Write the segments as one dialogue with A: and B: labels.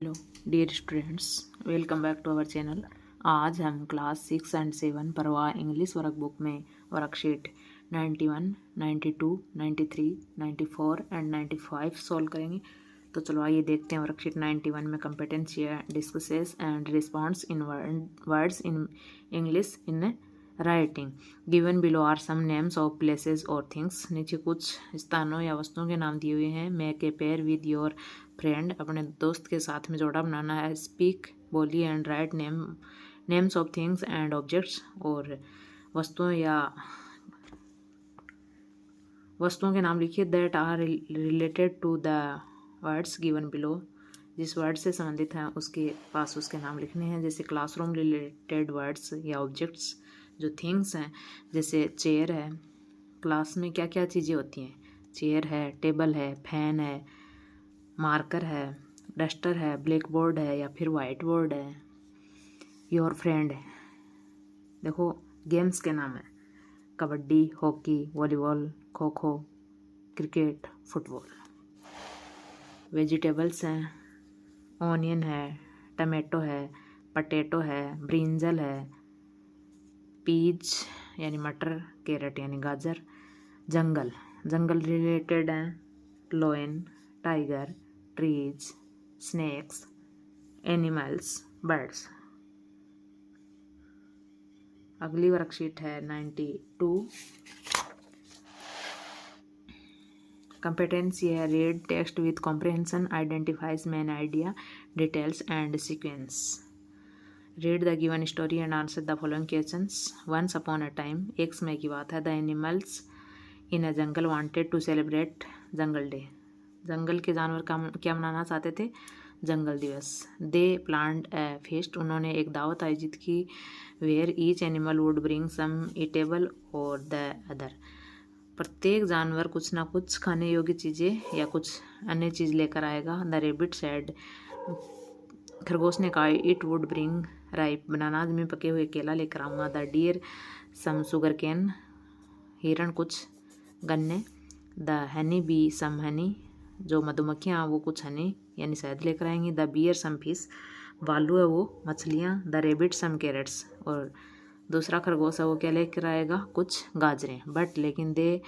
A: Hello dear students, welcome back to our channel. आज हम class 6 and 7 परवा English workbook में वर्कशीट 91, 92, 93, 94 एंड 95 सॉल्व करेंगे। तो चलो आइए देखते हैं वर्कशीट 91 में competency discusses and response in words in English in writing. Given below are some names of places और थिंग्स। नीचे कुछ स्थानों या वस्तुओं के नाम दिए हुए हैं। Make a pair with your friend, अपने दोस्त के साथ में जोड़ा बनाना है। स्पीक, बोलिए, and write names of things and objects, और वस्तुओं के नाम लिखिए that are related to the words given below. जिस वर्ड से संबंधित हैं उसके पास उसके नाम लिखने हैं। जैसे क्लासरूम रिलेटेड वर्ड्स या ऑब्जेक्ट्स। जो थिंग्स हैं जैसे चेयर है, क्लास में क्या क्या चीज़ें होती हैं, चेयर है, टेबल है, फैन है, मार्कर है, डस्टर है, ब्लैक बोर्ड है या फिर वाइट बोर्ड है। योर फ्रेंड है। देखो गेम्स के नाम है kabaddi, hockey, volleyball, kho kho, cricket, football. Vegetables हैं, ऑनियन है, टमाटो है, पटेटो है, ब्रिंजल है, पीज यानी मटर, कैरेट यानी गाजर। जंगल रिलेटेड हैं lion, tiger, trees, snakes, animals, birds. अगली वर्कशीट है 92। कंपेटेंसी है read text with comprehension, identifies main idea, details and sequence. Read the given story and answer the following questions. Once upon a time, एक समय की बात है, the animals in a jungle wanted to celebrate jungle day. जंगल के जानवर क्या मनाना चाहते थे, जंगल दिवस। दे प्लान्ड ए फेस्ट, उन्होंने एक दावत आयोजित की। Where each animal would bring some eatable और द अदर, प्रत्येक जानवर कुछ ना कुछ खाने योग्य चीज़ें या कुछ अन्य चीज़ लेकर आएगा। द रेबिट सेड, खरगोश ने कहा, it would bring ripe bananas में पके हुए केला लेकर आऊँगा। The deer some sugar cane, हिरण कुछ गन्ने। The honey bee some honey, जो मधुमक्खियाँ वो कुछ हनी यानी शहद लेकर आएंगी। द बियर सम फिश, भालू है वो मछलियाँ। द रेबिट सम कैरेट्स, और दूसरा खरगोश है वो क्या लेकर आएगा, कुछ गाजरें। बट लेकिन they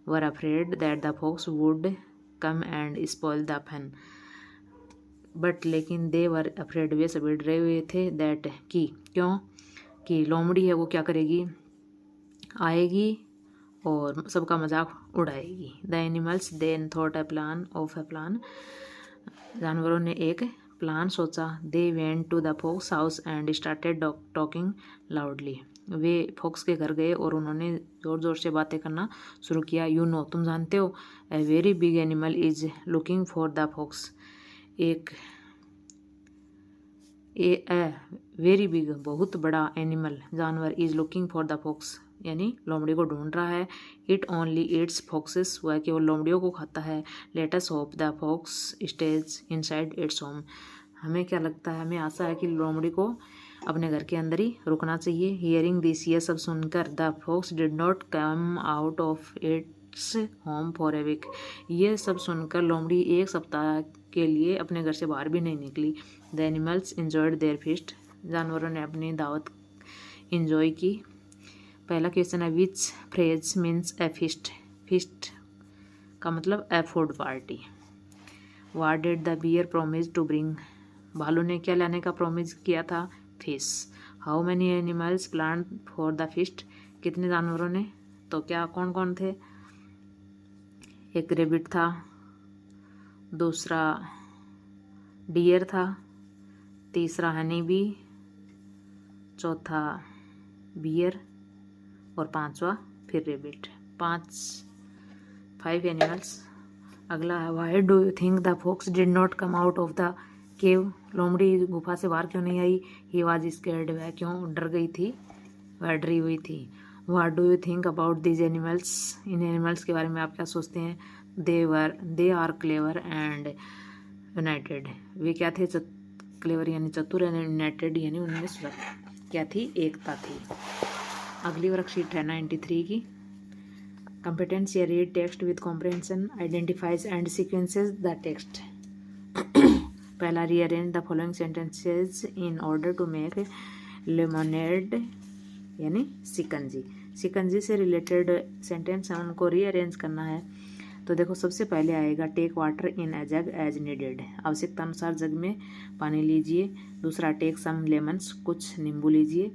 A: were afraid that the fox would come and spoil the fun. But लेकिन दे वर अफ्रेड, वे सभी डरे हुए थे, दैट की क्यों, कि लोमड़ी है वो क्या करेगी, आएगी और सबका मजाक उड़ाएगी। The animals then thought a plan, जानवरों ने एक प्लान सोचा। They went to the fox house and started talking loudly, वे फॉक्स के घर गए और उन्होंने ज़ोर ज़ोर से बातें करना शुरू किया। यू नो, तुम जानते हो, a very big animal is looking for the fox, एक वेरी बिग बहुत बड़ा एनिमल जानवर is looking for the fox यानी लोमड़ी को ढूंढ रहा है। इट ओनली ईट्स फॉक्सेस, वह केवल लोमड़ियों को खाता है। Let us hope the fox stays inside its home, हमें क्या लगता है, हमें आशा है कि लोमड़ी को अपने घर के अंदर ही रुकना चाहिए। हियरिंग दिस, ये सब सुनकर, the fox did not come out of its home for a week, ये सब सुनकर लोमड़ी एक सप्ताह के लिए अपने घर से बाहर भी नहीं निकली। The animals enjoyed their feast, जानवरों ने अपनी दावत इंजॉय की। पहला क्वेश्चन है which phrase means a feast, feast का मतलब a food party. What did the bear promise to bring, भालू ने क्या लाने का प्रोमिस किया था, fish. How many animals plan for the feast, कितने जानवरों ने, तो क्या कौन कौन थे, एक रेबिट था, दूसरा डियर था, तीसरा हनी बी, चौथा बियर और पांचवा फिर रेबिट। 5 एनिमल्स। अगला है why do you think the fox did not come out of the cave, लोमड़ी गुफा से बाहर क्यों नहीं आई। ही वाज स्कैर्ड, वह क्यों डर गई थी, वह डरी हुई थी। What do you think about these animals, इन एनिमल्स के बारे में आप क्या सोचते हैं। They are clever and united, वे क्या थे, क्लेवर यानी चतुर, यूनाइटेड यानी उनमें क्या थी, एकता थी। अगली वर्कशीट है 93 की। Competency, read text with comprehension, identifies and sequences the text. पहला, rearrange the following sentences in order to make lemonade यानी शिकंजी। शिकंजी से रिलेटेड सेंटेंस है, उनको रीअरेंज करना है। तो देखो सबसे पहले आएगा take water in a jug as needed, आवश्यकता अनुसार जग में पानी लीजिए। दूसरा, टेक सम लेमन्स, कुछ नींबू लीजिए।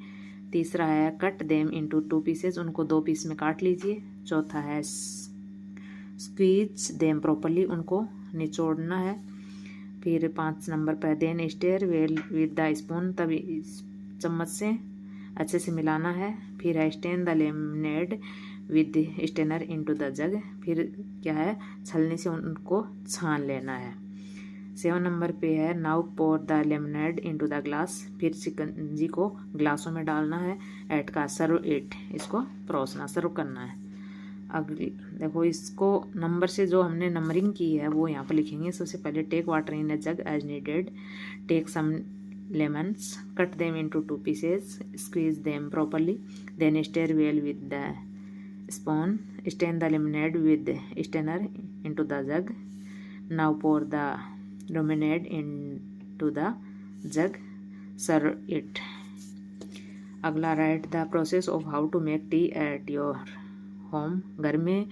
A: तीसरा है कट देम इनटू 2 पीसेज, उनको 2 पीस में काट लीजिए। चौथा है स्क्वीज देम प्रॉपरली, उनको निचोड़ना है। फिर 5 नंबर पर then stir well with the spoon, तभी चम्मच से अच्छे से मिलाना है। फिर है strain the lemonade with strainer into the jug, फिर क्या है छलनी से उनको छान लेना है। 7 नंबर पे है now pour the lemonade into the glass, फिर शिकंजी को ग्लासों में डालना है। 8 का सर्व इट, इसको परोसना सर्व करना है। अगली देखो इसको नंबर से जो हमने नंबरिंग की है वो यहाँ पर लिखेंगे। सबसे पहले take water in a jug as needed, take some lemons, cut them into 2 pieces, squeeze them properly, then stir well with the spoon, strain the lemonade with strainer into the jug, now pour the lemonade into the jug, serve it. अगला, write the process of how to make tea at your home, घर में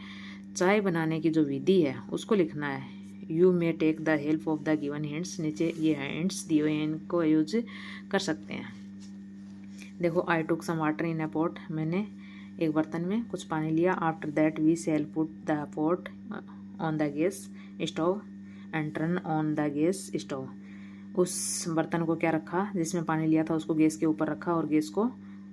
A: चाय बनाने की जो विधि है उसको लिखना है। You may take the help of the given hints, नीचे ये हिंट्स दिए हुए हैं, इनको यूज कर सकते हैं। देखो आई टुक some water in a pot, मैंने एक बर्तन में कुछ पानी लिया। After that we shall put the pot on the gas stove and turn on the gas stove, उस बर्तन को क्या रखा जिसमें पानी लिया था उसको गैस के ऊपर रखा और गैस को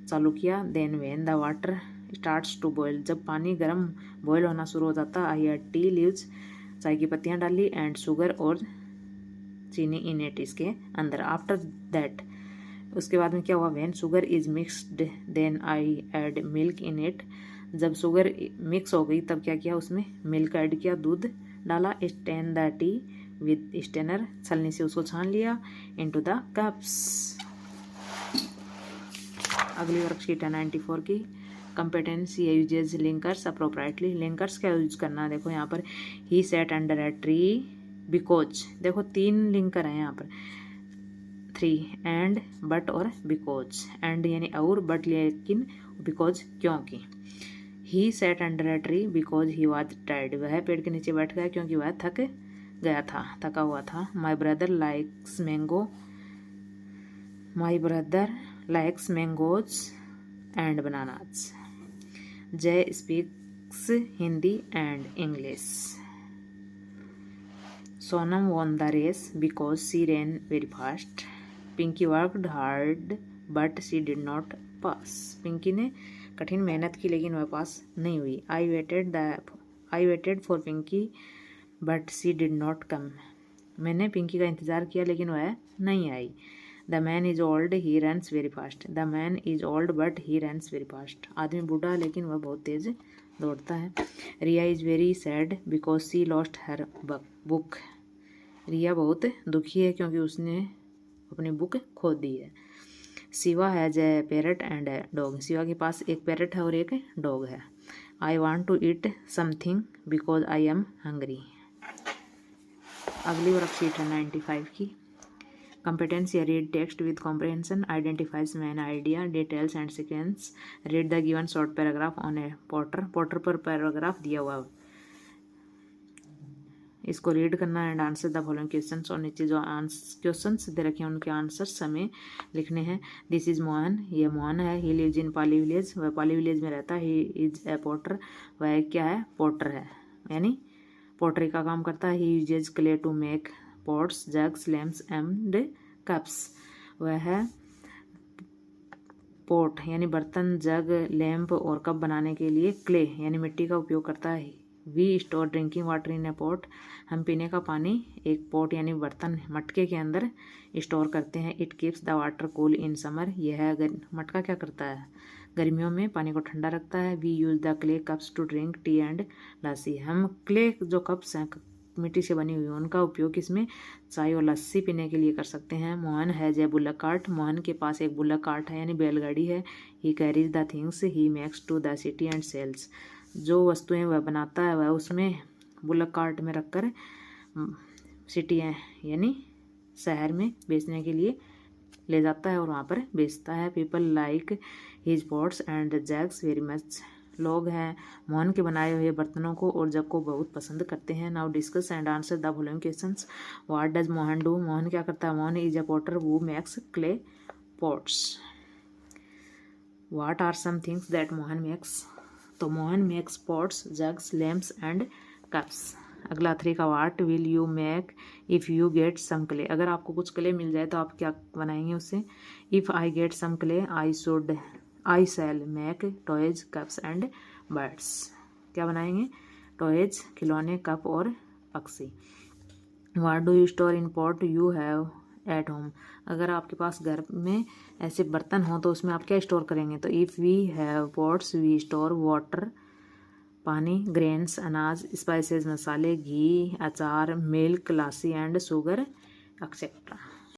A: चालू किया। Then when the water starts to boil, जब पानी गर्म बॉयल होना शुरू हो जाता, आई एड टी लीव्स, चाय की पत्तियां डाली, एंड शुगर और चीनी इन इट, इसके अंदर। आफ्टर दैट, उसके बाद में क्या हुआ, when sugar is mixed then I add milk in it, जब शुगर मिक्स हो गई तब क्या किया, उसमें मिल्क ऐड किया, दूध डाला। Strain the tea with strainer, छलनी से उसको छान लिया। Into the cups. अगली वर्कशीट है 94 की। Competency uses linkers appropriately, linkers का यूज करना। देखो यहाँ पर he sat under a tree because, देखो 3 लिंकर हैं यहाँ पर, 3 एंड, बट और बिकॉज। एंड यानी और, बट लेकिन, बिकॉज क्योंकि। He sat under a tree because he was tired, वह पेड़ के नीचे बैठ गया क्योंकि वह थक गया था, थका हुआ था। My brother likes mango, my brother likes mangoes and bananas. Jai speaks Hindi and English. Sonam won the race because she ran very fast. Pinky worked hard but she did not pass. Pinky ने कठिन मेहनत की लेकिन वह पास नहीं हुई। I waited for Pinky but she did not come. मैंने पिंकी का इंतज़ार किया लेकिन वह नहीं आई। The man is old, he runs very fast. The man is old but he runs very fast. आदमी बूढ़ा लेकिन वह बहुत तेज दौड़ता है। रिया is very sad because she lost her book. रिया बहुत दुखी है क्योंकि उसने अपनी बुक खो दी है। Shiva has a parrot and a dog, Shiva के पास एक पैरट है और एक डॉग है। I want to eat something because I am hungry. अगली वर्कशीट है 95 की। Competency, read text with comprehension, identifies main idea, details and sequence, read the given short paragraph on a potter, potter पर paragraph दिया हुआ, इसको read करना and answer the following questions, और नीचे जो क्वेश्चंस दे रखे हैं उनके आंसर्स हमें लिखने हैं। दिस इज मोहन, ये मोहन है। He lives in Pali village, वह पाली विलेज में रहता है। ही इज ए पोटर, वह क्या है, पोटर है यानी पोटरी का काम करता है। He uses clay to make pots, jugs, lamps and cups, वह है पोट यानी बर्तन, जग, लैंप और कप बनाने के लिए क्ले यानी मिट्टी का उपयोग करता है। We store drinking water in a pot, हम पीने का पानी एक पॉट यानी बर्तन, मटके के अंदर स्टोर करते हैं। It keeps the water cool in summer, यह मटका क्या करता है, गर्मियों में पानी को ठंडा रखता है। We use the clay cups to drink tea and lassi, हम क्ले जो कप्स हैं मिट्टी से बनी हुई उनका उपयोग किसमें, चाय और लस्सी पीने के लिए कर सकते हैं। Mohan has a bullock cart, Mohan के पास एक बुलक कार्ट है यानी बैलगाड़ी है। He carries the things he makes to the city and sells, जो वस्तुएं वह बनाता है वह उसमें बुलक कार्ट में रखकर सिटी यानी शहर में बेचने के लिए ले जाता है और वहाँ पर बेचता है। People like his pots and Jags very much. लोग हैं मोहन के बनाए हुए बर्तनों को और जग को बहुत पसंद करते हैं। Now discuss and answer the following questions. What does Mohan do? Mohan क्या करता है? Mohan is a potter who makes clay pots. What are some things that Mohan makes? तो Mohan makes pots, jugs, lamps and cups. अगला 3 का what will you make if you get some clay? अगर आपको कुछ clay मिल जाए तो आप क्या बनाएंगे उससे? If I get some clay I shall make toys, cups and birds. क्या बनाएंगे? टॉयज, खिलौने, कप और पक्षी। What do you store in pot you have at home? अगर आपके पास घर में ऐसे बर्तन हो तो उसमें आप क्या स्टोर करेंगे? तो if we have pots we store water, पानी, ग्रेन्स, अनाज, स्पाइसेस, मसाले, घी, अचार, milk, lassi and sugar etcetera.